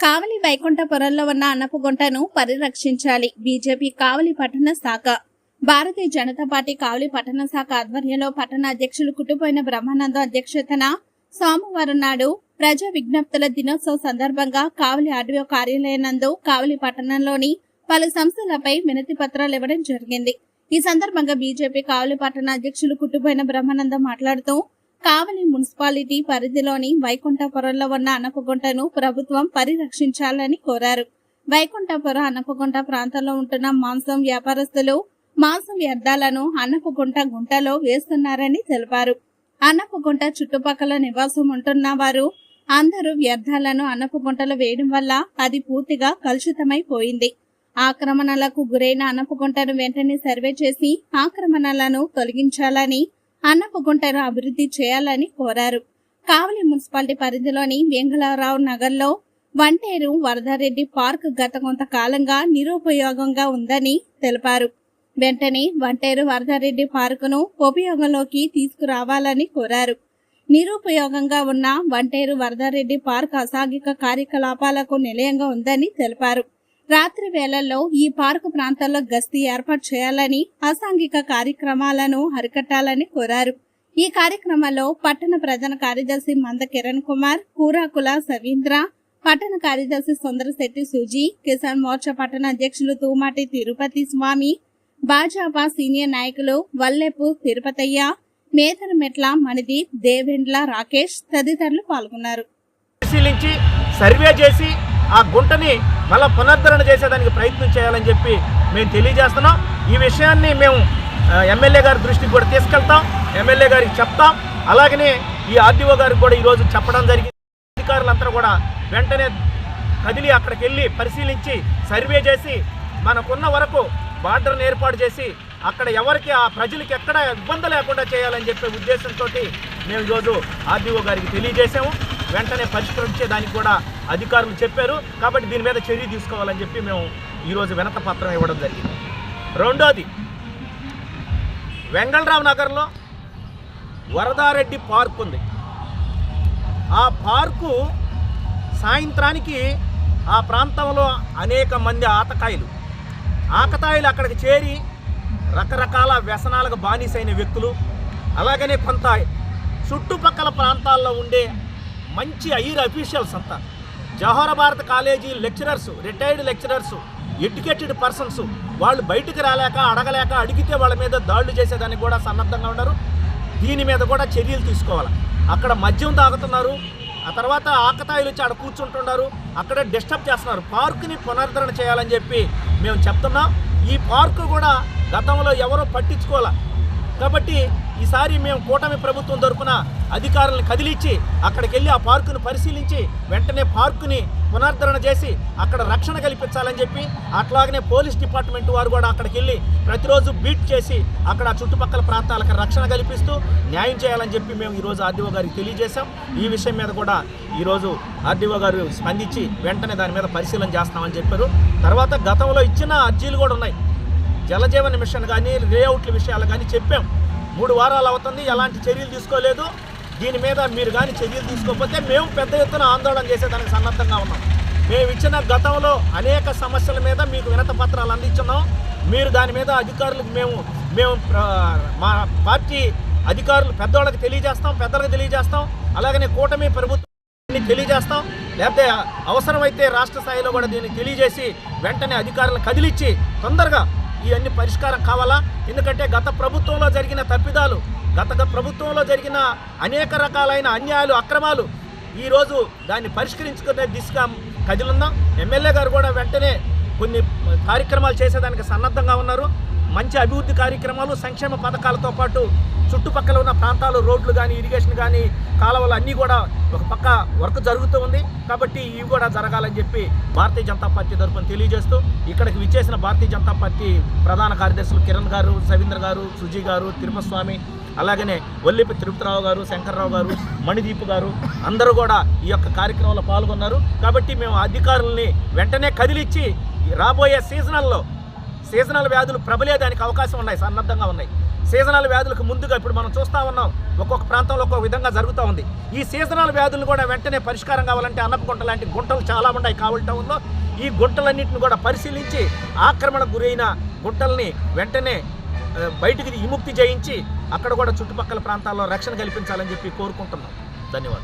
కావలి వైకుంఠపురంలో ఉన్న అన్నపుగుంటను పరిరక్షించాలి. బీజేపీ కావలి పట్టణ శాఖ. భారతీయ జనతా పార్టీ కావలి పట్టణ శాఖ ఆధ్వర్యంలో పట్టణ అధ్యక్షులు కుట్టుపోయిన బ్రహ్మానందం అధ్యక్షతన సోమవారం నాడు ప్రజా విజ్ఞప్తుల దినోత్సవం సందర్భంగా కావలి ఆర్డీఓ కార్యాలయం నందు కావలి పట్టణంలోని పలు సంస్థలపై వినతి పత్రాలు ఇవ్వడం జరిగింది. ఈ సందర్భంగా బీజేపీ కావలి పట్టణ అధ్యక్షులు కుట్టుపోయిన బ్రహ్మానందం మాట్లాడుతూ కావలి మున్సిపాలిటీ పరిధిలోని వైకుంఠపురంలో ఉన్న అన్నపుగుంటను ప్రభుత్వం పరిరక్షించాలని కోరారు. వైకుంఠపురం అన్నపుగుంట ప్రాంతంలో ఉంటున్న మాంసం వ్యాపారస్తులు మాంసం వ్యర్థాలను అన్నపుగుంట గుంటలో వేస్తున్నారని తెలిపారు. అన్నపుగుంట చుట్టుపక్కల నివాసం ఉంటున్న వారు అందరూ వ్యర్థాలను అన్నపుగుంటలో వేయడం వల్ల అది పూర్తిగా కలుషితమైపోయింది. ఆక్రమణలకు గురైన అన్నపుగుంటను వెంటనే సర్వే చేసి ఆక్రమణలను తొలగించాలని, అన్నపుగుంటను అభివృద్ధి చేయాలని కోరారు. కావలి మున్సిపాలిటీ పరిధిలోని వెంగళరావు నగర్లో వంటేరు వరదారెడ్డి పార్క్ గత కొంతకాలంగా నిరుపయోగంగా ఉందని తెలిపారు. వెంటనే వంటేరు వరదారెడ్డి పార్కును ఉపయోగంలోకి తీసుకురావాలని కోరారు. నిరుపయోగంగా ఉన్న వంటేరు వరదారెడ్డి పార్క్ అసాంఘిక కార్యకలాపాలకు నిలయంగా ఉందని తెలిపారు. రాత్రి వేళల్లో ఈ పార్కు ప్రాంతాల్లో గస్తీ ఏర్పాటు చేయాలని, అసాంఘిక కార్యక్రమాలను అరికట్టాలని కోరారు. ఈ కార్యక్రమంలో పట్టణ ప్రధాన కార్యదర్శి మంద కిరణ్ కుమార్, కూరాకుల సవీంద్ర, పట్టణ కార్యదర్శి సుందరశెట్టి సుజీ, కిసాన్ మోర్చా పట్టణ అధ్యక్షులు తూమాటి తిరుపతి స్వామి, భాజపా సీనియర్ నాయకులు వల్లెపు తిరుపతయ్య, మేదరమెట్ల మణిదీప్, దేవేండ్ల రాకేష్ తదితరులు పాల్గొన్నారు. పరిశీలించి సర్వే చేసి ఆ గుంటని మళ్ళా పునరుద్ధరణ చేసేదానికి ప్రయత్నం చేయాలని చెప్పి మేము తెలియజేస్తున్నాం. ఈ విషయాన్ని మేము ఎమ్మెల్యే గారి దృష్టికి కూడా తీసుకెళ్తాం, ఎమ్మెల్యే గారికి చెప్తాం. అలాగనే ఈ ఆర్డీఓ గారికి కూడా ఈరోజు చెప్పడం జరిగింది. అధికారులంతా కూడా వెంటనే కదిలి అక్కడికి వెళ్ళి పరిశీలించి సర్వే చేసి మనకున్న వరకు బార్డర్ని ఏర్పాటు చేసి అక్కడ ఎవరికి ఆ ప్రజలకి ఎక్కడ ఇబ్బంది లేకుండా చేయాలని చెప్పే ఉద్దేశంతో మేము ఈరోజు ఆర్డీఓ గారికి తెలియజేసాము. వెంటనే పరిష్కరించే దానికి కూడా అధికారులు చెప్పారు. కాబట్టి దీని మీద చర్య తీసుకోవాలని చెప్పి మేము ఈరోజు వినత పత్రం ఇవ్వడం జరిగింది. రెండోది, వెంగళరావు నగర్లో వరదారెడ్డి పార్క్ ఉంది. ఆ పార్కు సాయంత్రానికి ఆ ప్రాంతంలో అనేక మంది ఆకతాయిలు అక్కడికి చేరి రకరకాల వ్యసనాలకు బానిసైన వ్యక్తులు, అలాగనే కొంత చుట్టుపక్కల ప్రాంతాల్లో ఉండే మంచి ఐర్ అఫీషియల్స్ అంతా, Jawahar Bharat college lecturers, retired lecturers, educated persons, వాళ్ళు బయటకు రాలేక అడగలేక అడిగితే వాళ్ళ మీద దాడులు చేసేదానికి కూడా సన్నద్ధంగా ఉన్నారు. దీని మీద కూడా చర్యలు తీసుకోవాలి. అక్కడ మద్యం తాగుతున్నారు, ఆ తర్వాత ఆకతాయిలు వచ్చి అక్కడ కూర్చుంటున్నారు, అక్కడే డిస్టర్బ్ చేస్తున్నారు. పార్కుని పునరుద్ధరణ చేయాలని చెప్పి మేము చెప్తున్నాం. ఈ పార్కు కూడా గతంలో ఎవరో పట్టించుకోవాలి. కాబట్టి ఈసారి మేము కూటమి ప్రభుత్వం తరపున అధికారులను కదిలించి అక్కడికి వెళ్ళి ఆ పార్కును పరిశీలించి వెంటనే పార్కుని పునరుద్ధరణ చేసి అక్కడ రక్షణ కల్పించాలని చెప్పి, అట్లాగనే పోలీస్ డిపార్ట్మెంట్ వారు కూడా అక్కడికి వెళ్ళి ప్రతిరోజు బీట్ చేసి అక్కడ చుట్టుపక్కల ప్రాంతాలకు రక్షణ కల్పిస్తూ న్యాయం చేయాలని చెప్పి మేము ఈరోజు ఆర్డీఓ గారికి తెలియజేశాం. ఈ విషయం మీద కూడా ఈరోజు ఆర్డీఓ గారు స్పందించి వెంటనే దాని మీద పరిశీలన చేస్తామని చెప్పారు. తర్వాత గతంలో ఇచ్చిన అర్జీలు కూడా ఉన్నాయి. జలజీవన మిషన్ కానీ లేఅవుట్ల విషయాలు కానీ చెప్పాం. 3 వారాలు అవుతుంది, ఎలాంటి చర్యలు తీసుకోలేదు. దీని మీద మీరు కానీ చర్యలు తీసుకోకపోతే మేము పెద్ద ఎత్తున ఆందోళన చేసేదానికి సన్నద్ధంగా ఉన్నాం. మేము ఇచ్చిన గతంలో అనేక సమస్యల మీద మీకు వినత పత్రాలు అందించున్నాం. మీరు దాని మీద అధికారులకు మేము మా పార్టీ అధికారులు పెద్దవాళ్ళకి తెలియజేస్తాం. అలాగనే కూటమి ప్రభుత్వాన్ని తెలియజేస్తాం. లేకపోతే అవసరమైతే రాష్ట్ర స్థాయిలో కూడా దీన్ని తెలియజేసి వెంటనే అధికారులను కదిలిచ్చి తొందరగా ఇవన్నీ పరిష్కారం కావాలా. ఎందుకంటే గత ప్రభుత్వంలో జరిగిన తప్పిదాలు, గత ప్రభుత్వంలో జరిగిన అనేక రకాలైన అన్యాయాలు, అక్రమాలు ఈరోజు దాన్ని పరిష్కరించుకునే దిశగా కదిలున్నాం. ఎమ్మెల్యే గారు కూడా వెంటనే కొన్ని కార్యక్రమాలు చేసేదానికి సన్నద్ధంగా ఉన్నారు. మంచి అభివృద్ధి కార్యక్రమాలు, సంక్షేమ పథకాలతో పాటు చుట్టుపక్కల ఉన్న ప్రాంతాలు, రోడ్లు కానీ, ఇరిగేషన్ కానీ, కాలువలు అన్నీ కూడా ఒక పక్క వర్క్ జరుగుతూ ఉంది. కాబట్టి ఇవి కూడా జరగాలని చెప్పి భారతీయ జనతా పార్టీ తరఫున తెలియజేస్తూ, ఇక్కడికి విచ్చేసిన భారతీయ జనతా పార్టీ ప్రధాన కార్యదర్శులు కిరణ్ గారు, సవీంద్ర గారు, సుజీ గారు, తిరుపతి స్వామి, అలాగనే వల్లిపి తిరుపతిరావు గారు, శంకర్రావు గారు, మణిదీప్ గారు అందరూ కూడా ఈ యొక్క కార్యక్రమంలో పాల్గొన్నారు. కాబట్టి మేము అధికారుల్ని వెంటనే కదిలిచ్చి రాబోయే సీజనల్ వ్యాధులు ప్రబలేదానికి అవకాశం ఉన్నాయి, సన్నద్ధంగా ఉన్నాయి. సీజనల్ వ్యాధులకు ముందుగా ఇప్పుడు మనం చూస్తూ ఉన్నాం, ఒక్కొక్క ప్రాంతంలో ఒక్కొక్క విధంగా జరుగుతూ ఉంది. ఈ సీజనల్ వ్యాధులు కూడా వెంటనే పరిష్కారం కావాలంటే అన్నపు గుంట లాంటి గుంటలు చాలా ఉన్నాయి కావలి టౌన్లో. ఈ గుంటలన్నింటిని కూడా పరిశీలించి ఆక్రమణకు గురైన గుంటల్ని వెంటనే బయటికి విముక్తి చేయించి అక్కడ కూడా చుట్టుపక్కల ప్రాంతాల్లో రక్షణ కల్పించాలని చెప్పి కోరుకుంటున్నాం. ధన్యవాదాలు.